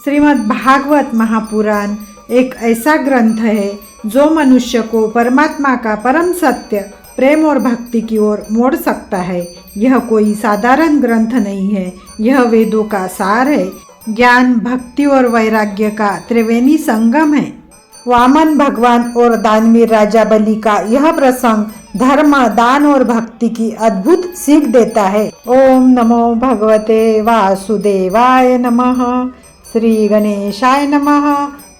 श्रीमद् भागवत महापुराण एक ऐसा ग्रंथ है जो मनुष्य को परमात्मा का परम सत्य प्रेम और भक्ति की ओर मोड़ सकता है। यह कोई साधारण ग्रंथ नहीं है, यह वेदों का सार है। ज्ञान, भक्ति और वैराग्य का त्रिवेणी संगम है। वामन भगवान और दानवीर राजा बलि का यह प्रसंग धर्म, दान और भक्ति की अद्भुत सीख देता है। ओम नमो भगवते वासुदेवाय नमः। श्री गणेशाय नमः।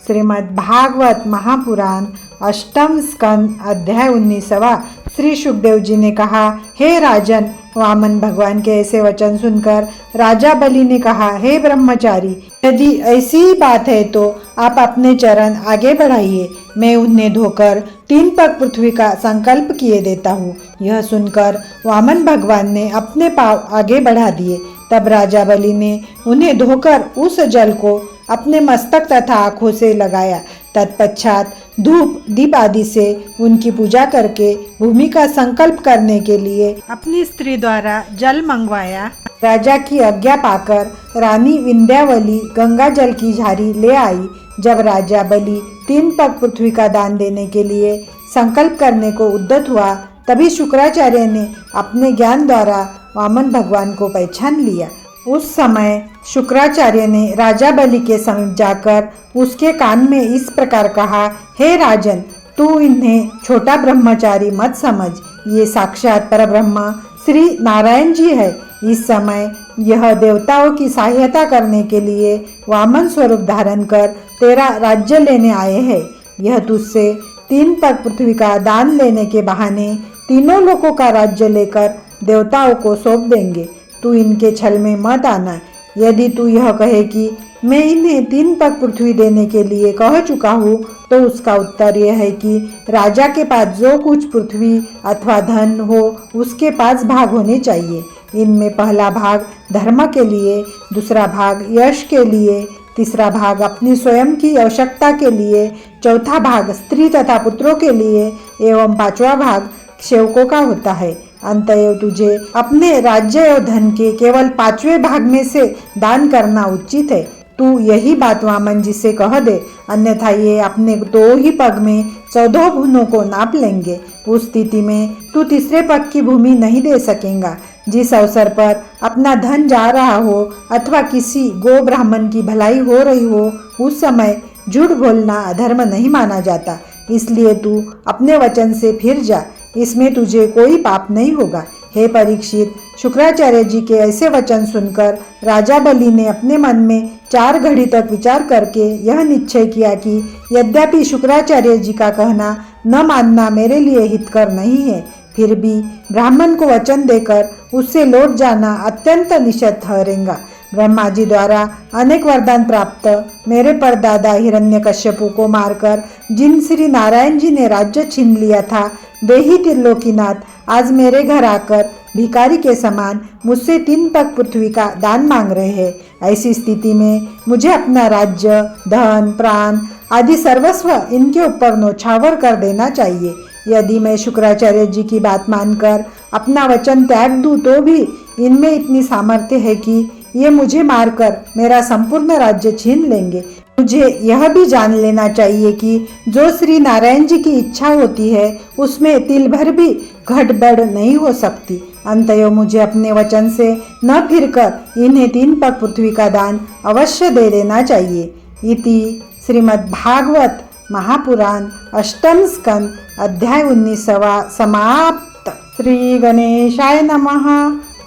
श्रीमद् भागवत महापुराण अष्टम स्कंद अध्याय 19वां। श्री सुखदेव जी ने कहा, हे राजन, वामन भगवान के ऐसे वचन सुनकर राजा बलि ने कहा, हे ब्रह्मचारी, यदि ऐसी ही बात है तो आप अपने चरण आगे बढ़ाइए, मैं उन्हें धोकर 3 पग पृथ्वी का संकल्प किए देता हूँ। यह सुनकर वामन भगवान ने अपने पांव आगे बढ़ा दिए। तब राजा बलि ने उन्हें धोकर उस जल को अपने मस्तक तथा आँखों से लगाया। तत्पश्चात धूप दीप आदि से उनकी पूजा करके भूमि का संकल्प करने के लिए अपनी स्त्री द्वारा जल मंगवाया। राजा की आज्ञा पाकर रानी विंध्यावली गंगा जल की झारी ले आई। जब राजा बलि 3 पग पृथ्वी का दान देने के लिए संकल्प करने को उद्यत हुआ, तभी शुक्राचार्य ने अपने ज्ञान द्वारा वामन भगवान को पहचान लिया। उस समय शुक्राचार्य ने राजा बलि के समीप जाकर उसके कान में इस प्रकार कहा, हे राजन, तू इन्हें छोटा ब्रह्मचारी मत समझ, ये साक्षात परब्रह्म श्री नारायण जी है। इस समय यह देवताओं की सहायता करने के लिए वामन स्वरूप धारण कर तेरा राज्य लेने आए हैं। यह तुझसे 3 पग पृथ्वी का दान लेने के बहाने तीनों लोकों का राज्य लेकर देवताओं को सौंप देंगे। तू इनके छल में मत आना। यदि तू यह कहे कि मैं इन्हें 3 पग पृथ्वी देने के लिए कह चुका हूँ, तो उसका उत्तर यह है कि राजा के पास जो कुछ पृथ्वी अथवा धन हो, उसके 5 भाग होने चाहिए। इनमें पहला भाग धर्म के लिए, दूसरा भाग यश के लिए, तीसरा भाग अपनी स्वयं की आवश्यकता के लिए, चौथा भाग स्त्री तथा पुत्रों के लिए एवं 5वां भाग सेवकों का होता है। अंतएव तुझे अपने राज्य और धन के केवल 5वें भाग में से दान करना उचित है। तू यही बात वामन जी से कह दे, अन्यथा ये अपने 2 ही पग में 14 भुवनों को नाप लेंगे। उस स्थिति में तू तीसरे पग की भूमि नहीं दे सकेगा। जिस अवसर पर अपना धन जा रहा हो अथवा किसी गो ब्राह्मण की भलाई हो रही हो, उस समय झूठ बोलना अधर्म नहीं माना जाता। इसलिए तू अपने वचन से फिर जा, इसमें तुझे कोई पाप नहीं होगा। हे परीक्षित, शुक्राचार्य जी के ऐसे वचन सुनकर राजा बलि ने अपने मन में 4 घड़ी तक विचार करके यह निश्चय किया कि यद्यपि शुक्राचार्य जी का कहना न मानना मेरे लिए हितकर नहीं है, फिर भी ब्राह्मण को वचन देकर उससे लौट जाना अत्यंत निषेध ठहरेगा। ब्रह्मा जी द्वारा अनेक वरदान प्राप्त मेरे परदादा हिरण्यकश्यपु को मारकर जिन श्री नारायण जी ने राज्य छीन लिया था, वे ही त्रिलोकीनाथ आज मेरे घर आकर भिखारी के समान मुझसे 3 पग पृथ्वी का दान मांग रहे हैं। ऐसी स्थिति में मुझे अपना राज्य, धन, प्राण आदि सर्वस्व इनके ऊपर न्यौछावर कर देना चाहिए। यदि मैं शुक्राचार्य जी की बात मानकर अपना वचन त्याग दूं, तो भी इनमें इतनी सामर्थ्य है कि ये मुझे मारकर मेरा संपूर्ण राज्य छीन लेंगे। मुझे यह भी जान लेना चाहिए कि जो श्री नारायण जी की इच्छा होती है, उसमें तिल भर भी घटबढ़ नहीं हो सकती। अंततः मुझे अपने वचन से न फिरकर इन्हें 3 पग पृथ्वी का दान अवश्य दे देना चाहिए। इति श्रीमद् भागवत महापुराण अष्टम स्कंद अध्याय 19वां समाप्त। श्री गणेशाय नमः।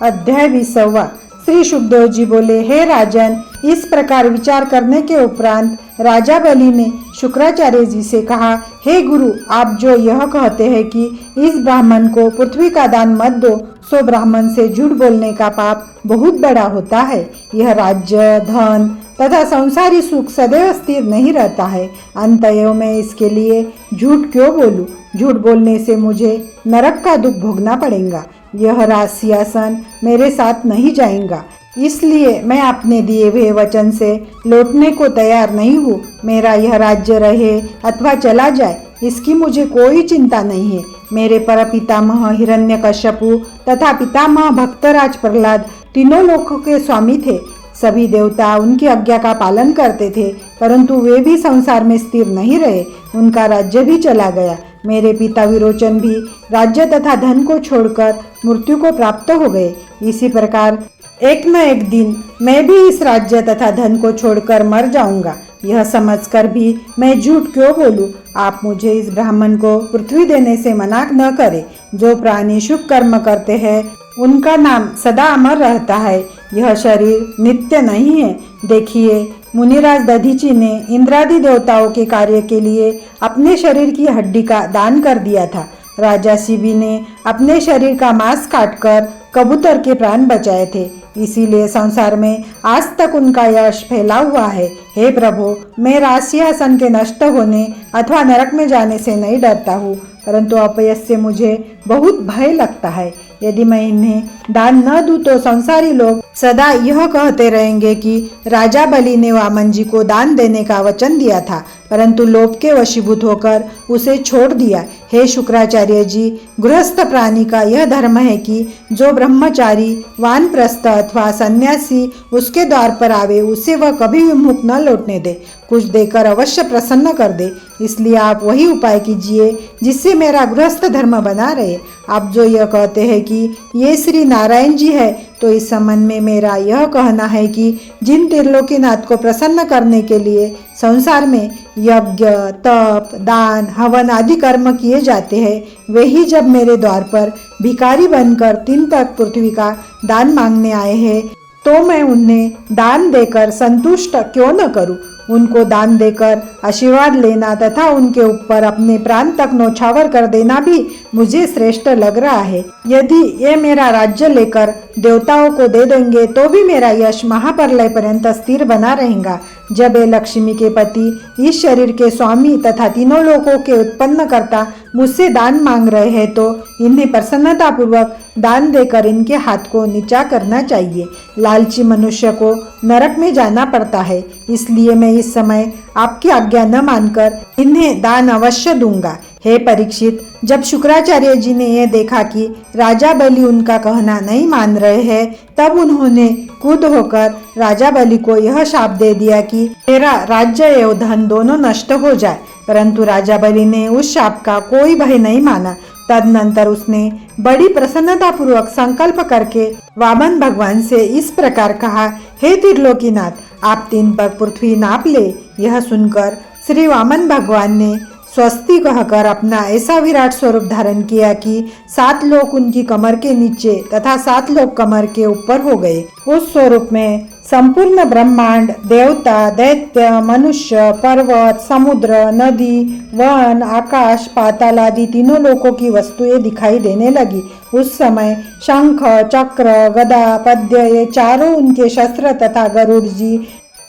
अध्याय 20वां। श्री सुखदेव जी बोले, हे राजन, इस प्रकार विचार करने के उपरांत राजा बलि ने शुक्राचार्य जी से कहा, हे गुरु, आप जो यह कहते हैं कि इस ब्राह्मण को पृथ्वी का दान मत दो, सो ब्राह्मण से झूठ बोलने का पाप बहुत बड़ा होता है। यह राज्य, धन तथा संसारी सुख सदैव स्थिर नहीं रहता है। अंतएव मैं इसके लिए झूठ क्यों बोलूं? झूठ बोलने से मुझे नरक का दुख भोगना पड़ेगा। यह राज सिंहासन मेरे साथ नहीं जाएगा, इसलिए मैं अपने दिए हुए वचन से लौटने को तैयार नहीं हूँ। मेरा यह राज्य रहे अथवा चला जाए, इसकी मुझे कोई चिंता नहीं है। मेरे पर पितामह हिरण्यकश्यपु तथा पितामह भक्तराज प्रहलाद तीनों लोकों के स्वामी थे। सभी देवता उनकी आज्ञा का पालन करते थे, परंतु वे भी संसार में स्थिर नहीं रहे। उनका राज्य भी चला गया। मेरे पिता विरोचन भी राज्य तथा धन को छोड़कर मृत्यु को प्राप्त हो गए। इसी प्रकार एक न एक दिन मैं भी इस राज्य तथा धन को छोड़कर मर जाऊंगा। यह समझकर भी मैं झूठ क्यों बोलूं? आप मुझे इस ब्राह्मण को पृथ्वी देने से मना न करें। जो प्राणी शुभ कर्म करते हैं उनका नाम सदा अमर रहता है। यह शरीर नित्य नहीं है। देखिए, मुनिराज दधीची ने इंद्रादि देवताओं के कार्य के लिए अपने शरीर की हड्डी का दान कर दिया था। राजा शिवी ने अपने शरीर का मांस काटकर कबूतर के प्राण बचाए थे। इसीलिए संसार में आज तक उनका यश फैला हुआ है। हे प्रभु, मैं राशियासन के नष्ट होने अथवा नरक में जाने से नहीं डरता हूँ, परंतु अपयश से मुझे बहुत भय लगता है। यदि मैं इन्हें दान न दूं तो संसारी लोग सदा यह कहते रहेंगे कि राजा बलि ने वामन जी को दान देने का वचन दिया था, परंतु लोभ के वशीभूत होकर उसे छोड़ दिया। हे शुक्राचार्य जी, गृहस्थ प्राणी का यह धर्म है कि जो ब्रह्मचारी, वानप्रस्थ अथवा सन्यासी उसके द्वार पर आवे उसे वह कभी विमुख न लौटने दे, कुछ देकर अवश्य प्रसन्न कर दे। इसलिए आप वही उपाय कीजिए जिससे मेरा गृहस्थ धर्म बना रहे। आप जो यह कहते हैं कि ये श्री नारायण जी है, तो इस संबंध में मेरा यह कहना है कि जिन त्रिलोकीनाथ को प्रसन्न करने के लिए संसार में यज्ञ, तप, दान, हवन आदि कर्म किए जाते हैं, वे ही जब मेरे द्वार पर भिखारी बनकर 3 पग पृथ्वी का दान मांगने आए हैं, तो मैं उन्हें दान देकर संतुष्ट क्यों न करूं? उनको दान देकर आशीर्वाद लेना तथा उनके ऊपर अपने प्राण तक न्यौछावर कर देना भी मुझे श्रेष्ठ लग रहा है। यदि ये मेरा राज्य लेकर देवताओं को दे देंगे तो भी मेरा यश महाप्रलय पर्यंत स्थिर बना रहेगा। जब ये लक्ष्मी के पति, इस शरीर के स्वामी तथा तीनों लोकों के उत्पन्नकर्ता मुझसे दान मांग रहे हैं, तो इन्हें प्रसन्नता पूर्वक दान देकर इनके हाथ को नीचा करना चाहिए। लालची मनुष्य को नरक में जाना पड़ता है, इसलिए मैं इस समय आपकी आज्ञा न मानकर इन्हें दान अवश्य दूंगा। हे परीक्षित, जब शुक्राचार्य जी ने यह देखा कि राजा बलि उनका कहना नहीं मान रहे हैं, तब उन्होंने क्रुद्ध होकर राजा बलि को यह शाप दे दिया कि तेरा राज्य एवं धन दोनों नष्ट हो जाए। परंतु राजा बलि ने उस शाप का कोई भय नहीं माना। तदनंतर उसने बड़ी प्रसन्नता पूर्वक संकल्प करके वामन भगवान से इस प्रकार कहा, हे त्रिलोकीनाथ, आप 3 पग पृथ्वी नाप ले। यह सुनकर श्री वामन भगवान ने स्वस्ति कहकर अपना ऐसा विराट स्वरूप धारण किया कि 7 लोक उनकी कमर के नीचे तथा 7 लोक कमर के ऊपर हो गए। उस स्वरूप में संपूर्ण ब्रह्मांड, देवता, दैत्य, मनुष्य, पर्वत, समुद्र, नदी, वन, आकाश, पाताल आदि तीनों लोकों की वस्तुएं दिखाई देने लगी। उस समय शंख, चक्र, गदा, पद्य ये चारों उनके शस्त्र तथा गरुड़ जी,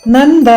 नंद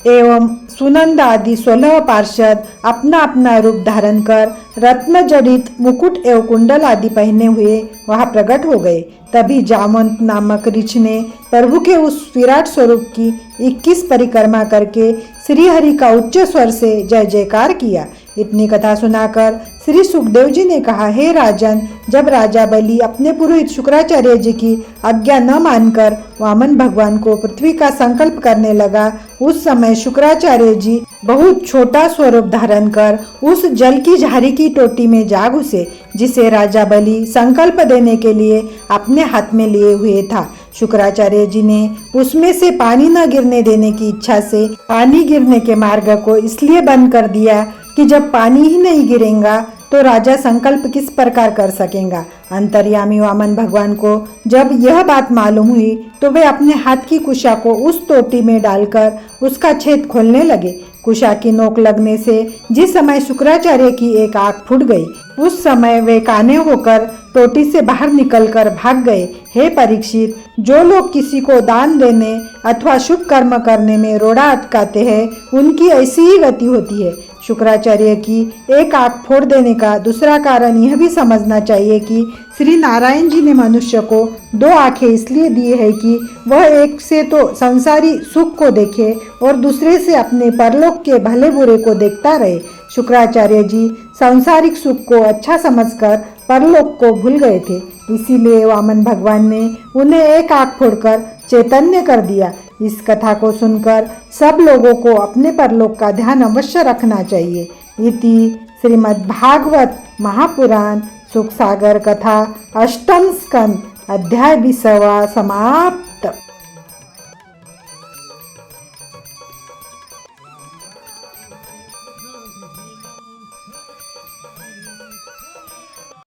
एवं सुनंद आदि 16 पार्षद अपना अपना रूप धारण कर रत्न जड़ित मुकुट एवं कुंडल आदि पहने हुए वहां प्रकट हो गए। तभी जामवंत नामक ऋषि ने प्रभु के उस विराट स्वरूप की 21 परिक्रमा करके श्री हरि का उच्च स्वर से जय जयकार किया। इतनी कथा सुनाकर श्री सुखदेव जी ने कहा, हे राजन, जब राजा बलि अपने पुरोहित शुक्राचार्य जी की आज्ञा न मानकर वामन भगवान को पृथ्वी का संकल्प करने लगा, उस समय शुक्राचार्य जी बहुत छोटा स्वरूप धारण कर उस जल की झारी की टोटी में जा घुसे, जिसे राजा बलि संकल्प देने के लिए अपने हाथ में लिए हुए था। शुक्राचार्य जी ने उसमें से पानी न गिरने देने की इच्छा से पानी गिरने के मार्ग को इसलिए बंद कर दिया कि जब पानी ही नहीं गिरेगा तो राजा संकल्प किस प्रकार कर सकेगा। अंतर्यामी वामन भगवान को जब यह बात मालूम हुई तो वे अपने हाथ की कुशा को उस टोटी में डालकर उसका छेद खोलने लगे। कुशा की नोक लगने से जिस समय शुक्राचार्य की एक आंख फूट गई, उस समय वे काने होकर टोटी से बाहर निकलकर भाग गए। हे परीक्षित, जो लोग किसी को दान देने अथवा शुभ कर्म करने में रोड़ा अटकाते हैं, उनकी ऐसी ही गति होती है। शुक्राचार्य की एक आंख फोड़ देने का दूसरा कारण यह भी समझना चाहिए कि श्री नारायण जी ने मनुष्य को 2 आंखें इसलिए दी है कि वह एक से तो संसारी सुख को देखे और दूसरे से अपने परलोक के भले बुरे को देखता रहे। शुक्राचार्य जी सांसारिक सुख को अच्छा समझकर परलोक को भूल गए थे, इसीलिए वामन भगवान ने उन्हें एक आंख फोड़कर चैतन्य कर दिया। इस कथा को सुनकर सब लोगों को अपने परलोक का ध्यान अवश्य रखना चाहिए। इति श्रीमद्भागवत महापुराण सुखसागर कथा अष्टम स्कंद अध्याय 20वां समाप्त।